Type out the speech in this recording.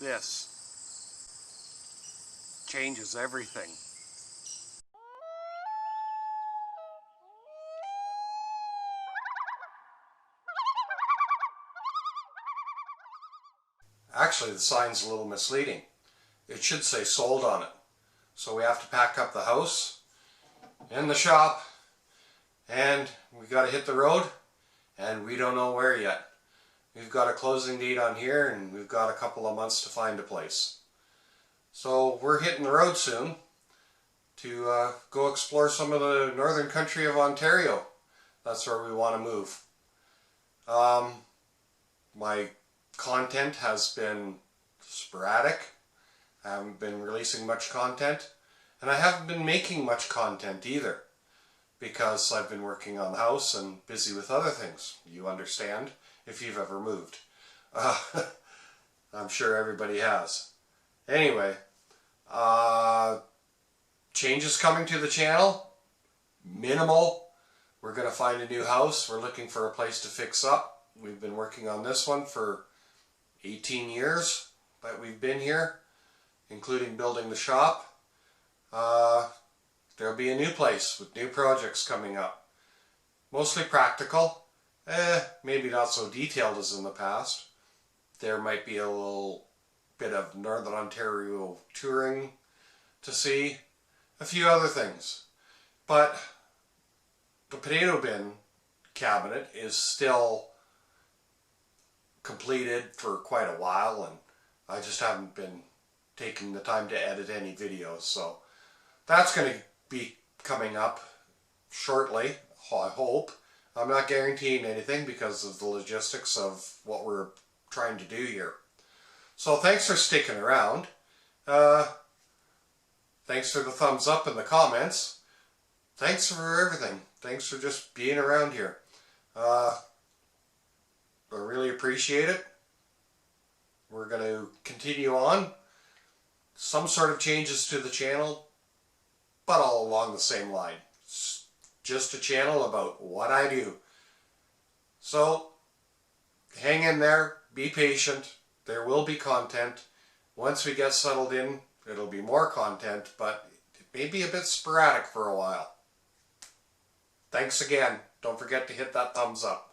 This changes everything. Actually, the sign's a little misleading. It should say sold on it. So we have to pack up the house and the shop, and we got to hit the road, and we don't know where yet. We've got a closing date on here, and we've got a couple of months to find a place. So we're hitting the road soon to go explore some of the northern country of Ontario. That's where we want to move. My content has been sporadic. I haven't been releasing much content, and I haven't been making much content either, because I've been working on the house and busy with other things. You understand if you've ever moved. I'm sure everybody has. Anyway, changes coming to the channel. Minimal. We're going to find a new house. We're looking for a place to fix up. We've been working on this one for 18 years that we've been here, including building the shop. There'll be a new place with new projects coming up. Mostly practical. Maybe not so detailed as in the past. There might be a little bit of Northern Ontario touring to see. A few other things. But the potato bin cabinet is still completed for quite a while, and I just haven't been taking the time to edit any videos. So that's going to be coming up shortly, I hope. I'm not guaranteeing anything because of the logistics of what we're trying to do here. So thanks for sticking around. Thanks for the thumbs up and the comments. Thanks for everything. Thanks for just being around here. I really appreciate it. We're going to continue on. Some sort of changes to the channel, but all along the same line. It's just a channel about what I do. So, hang in there, be patient. There will be content. Once we get settled in, it'll be more content, but it may be a bit sporadic for a while. Thanks again. Don't forget to hit that thumbs up.